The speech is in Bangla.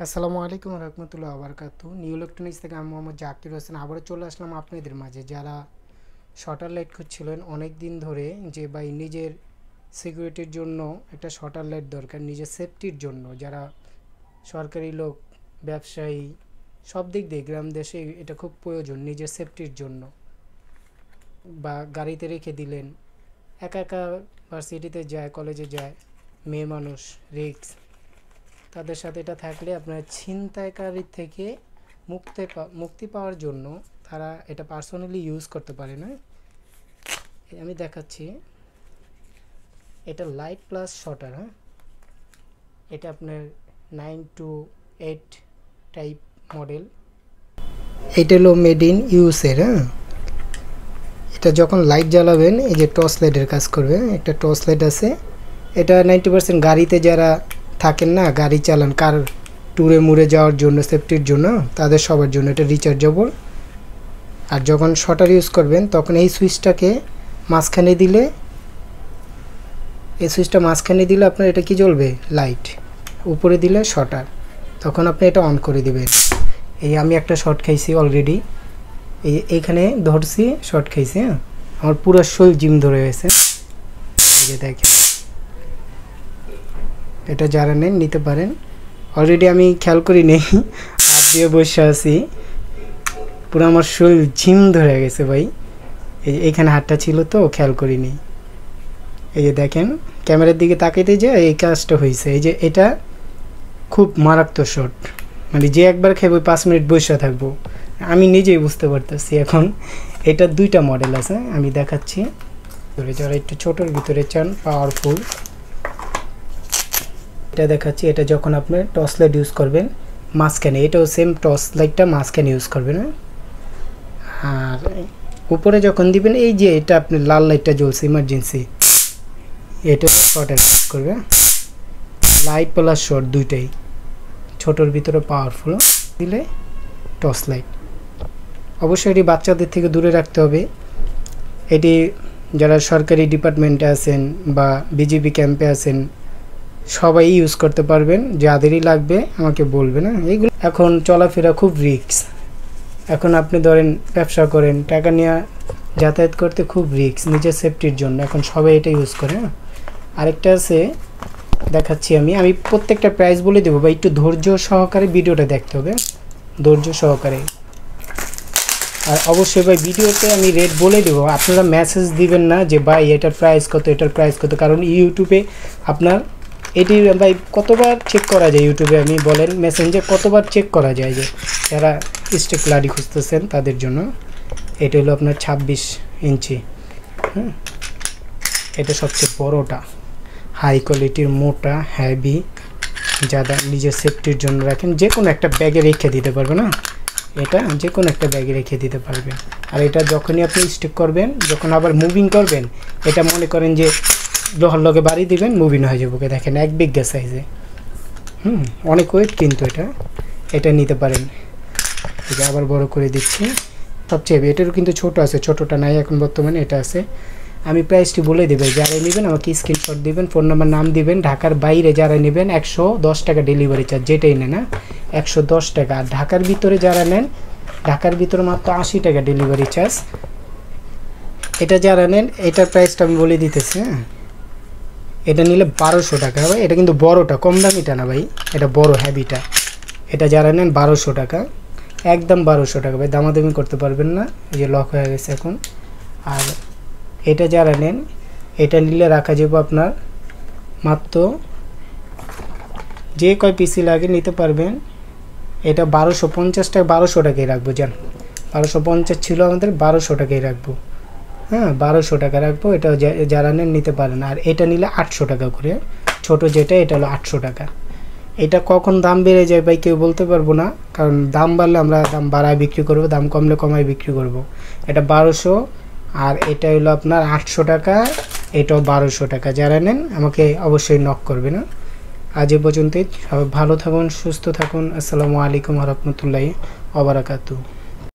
আসসালামু আলাইকুম রহমতুল্লাহ বারাকাতু। নিউ ইলেকট্রনিক্স থেকে আমি মোহাম্মদ জাকির হোসেন আবারও চলে আসলাম আপনাদের মাঝে। যারা শটার লাইট খুঁজছিলেন অনেক দিন ধরে, যে ভাই নিজের সিকিউরিটির জন্য একটা শটার লাইট দরকার, নিজের সেফটির জন্য, যারা সরকারি লোক, ব্যবসায়ী, সব দিক দিয়ে গ্রাম দেশে এটা খুব প্রয়োজন নিজের সেফটির জন্য। বা গাড়িতে রেখে দিলেন, একা একা ভার্সিটিতে যায়, কলেজে যায়, মেয়ে মানুষ, রিস্ক, তাদের সাথে এটা থাকলে আপনার ছিনতাইকারীর থেকে মুক্তি পাওয়ার জন্য তারা এটা পার্সোনালি ইউজ করতে পারে না। আমি দেখাচ্ছি, এটা লাইট প্লাস শটার। হ্যাঁ, এটা আপনার 9 to 8 টাইপ মডেল। এটা হলো মেড ইন ইউএসএর। হ্যাঁ, এটা যখন লাইট জ্বালাবেন এই যে টর্চ লাইটের কাজ করবে। একটা টর্চ লাইট আছে, এটা 90% গাড়িতে যারা থাকেন না, গাড়ি চালান, কার ট্যুরে মুড়ে যাওয়ার জন্য, সেফটির জন্য, তাদের সবার জন্য এটা রিচার্জেবল। আর যখন শটার ইউজ করবেন তখন এই সুইচটাকে মাঝখানে দিলে, এই সুইচটা মাঝখানে দিলে আপনার এটা কি জ্বলবে, লাইট। উপরে দিলে শটার, তখন আপনি এটা অন করে দিবেন। এই আমি একটা শট খাইছি অলরেডি, এইখানে ধরছি, শট খাইছি। হ্যাঁ, আমার পুরো শরীর জিম ধরে গেছে। এই যে দেখেন, এটা যারা নেন নিতে পারেন। অলরেডি আমি খেয়াল করি নেই, হাত দিয়ে বসে আছি, পুরো আমার শরীর ঝিম ধরে গেছে ভাই। এইখানে হাতটা ছিল তো খেয়াল করিনি। এই যে দেখেন, ক্যামেরার দিকে তাকাইতে যে এই কাজটা হয়েছে। এই যে এটা খুব মারাত্মক শট, মানে যে একবার খেয়ে 5 মিনিট বসে থাকবো, আমি নিজেই বুঝতে পারতেছি। এখন এটা 2টা মডেল আছে, আমি দেখাচ্ছি। যারা একটু ছোটোর ভিতরে চান, পাওয়ারফুল, এটা দেখাচ্ছি। এটা যখন আপনি টর্চ লাইট ইউজ করবেন মাঝখানে, এটাও সেম টর্চ লাইটটা মাঝখানে ইউজ করবেন। আর উপরে যখন দিবেন, এই যে এটা আপনি লাল লাইটটা জ্বলছে ইমার্জেন্সি, এটা শর্টের কাজ করবে। লাইট প্লাস শর্ট দুইটাই, ছোটোর ভিতরে পাওয়ারফুল দিলে টর্চ লাইট। অবশ্যই এটি বাচ্চাদের থেকে দূরে রাখতে হবে। এটি যারা সরকারি ডিপার্টমেন্টে আছেন বা বিজিবি ক্যাম্পে আছেন সবাই ইউজ করতে পারবেন। যাদেরই লাগবে আমাকে বলবেন। না এইগুলো এখন চলাফেরা খুব রিস্ক। এখন আপনি ধরেন ব্যবসা করেন, টাকা নিয়ে যাতায়াত করতে খুব রিস্ক, নিজের সেফটির জন্য এখন সবাই এটা ইউজ করে। আরেকটা আছে, দেখাচ্ছি। আমি প্রত্যেকটা প্রাইস বলে দেবো, বা একটু ধৈর্য সহকারে ভিডিওটা দেখতে হবে, ধৈর্য সহকারে। আর অবশ্যই ভাই ভিডিওতে আমি রেট বলে দেবো, আপনারা মেসেজ দিবেন না যে ভাই এটার প্রাইস কত, এটার প্রাইস কত। কারণ ইউটিউবে আপনার এটি ভাই কতবার চেক করা যায়, ইউটিউবে আমি বলেন মেসেঞ্জে কতবার চেক করা যায়, যে যারা স্টেক লাডি খুঁজতেছেন তাদের জন্য। এটা হলো আপনার 26 ইঞ্চি। হ্যাঁ, এটা সবচেয়ে বড়টা, হাই কোয়ালিটির, মোটা, হ্যাভি, যারা নিজের সেফটির জন্য রাখেন, যে কোনো একটা ব্যাগে রেখে দিতে পারবে। না, এটা যে কোনো একটা ব্যাগে রেখে দিতে পারবেন। আর এটা যখনই আপনি স্টিক করবেন, যখন আবার মুভিং করবেন, এটা মনে করেন যে লোহার লগে বাড়ি দিবেন, মুভিং হয়ে যাবে। দেখেন 1 বিঘা সাইজে, অনেক ওয়েট কিন্তু এটা নিতে পারেন। এটা আবার বড় করে দিচ্ছি, সবচেয়ে এটারও কিন্তু ছোট আছে, ছোটটা নাই এখন বর্তমানে, এটা আছে। আমি প্রাইসটি বলে দেবেন, যারা নেবেন আমাকে স্ক্রিনশট দিবেন, ফোন নাম্বার, নাম দিবেন। ঢাকার বাইরে যারা নেবেন 110 টাকা ডেলিভারি চার্জ, যেটাই নেন না 110 টাকা। আর ঢাকার ভিতরে যারা নেন, ঢাকার ভিতরে মাত্র 80 টাকা ডেলিভারি চার্জ। এটা যারা নেন, এটার প্রাইসটা আমি বলে দিতেছি। হ্যাঁ, এটা নিলে 1200 টাকা হবে। এটা কিন্তু বড়টা, কম দামিটা না ভাই, এটা বড় হ্যাভিটা। এটা যারা নেন 1200 টাকা, একদম 1200 টাকা ভাই, দামাদামি করতে পারবেন না। এই যে লক হয়ে গেছে এখন। আর এটা যারা নেন, এটা নিলে রাখা যাবে আপনার মাত্র, যে কয় পিসি লাগে নিতে পারবেন। এটা 1250 টাকা, 1200 টাকাই রাখবো। যান, 1250 ছিল আমাদের, 1200 টাকাই রাখবো। হ্যাঁ, 1200 টাকা রাখবো। এটা যারা নেন নিতে পারেন। আর এটা নিলে 800 টাকা করে, ছোট যেটা, এটা হলো 800 টাকা। এটা কখন দাম বেড়ে যায় ভাই কেউ বলতে পারবো না, কারণ দাম বাড়লে আমরা দাম বাড়ায় বিক্রি করব, দাম কমলে কমায় বিক্রি করব। এটা 1200, আর এটা হলো আপনার 800 টাকা, এটাও 1200 টাকা। যারা নেন আমাকে অবশ্যই নক করবে। না, আজ এ পর্যন্তই। সবাই ভালো থাকুন, সুস্থ থাকুন। আসসালামু আলাইকুম ওয়া রাহমাতুল্লাহি ওয়া বারাকাতুহু।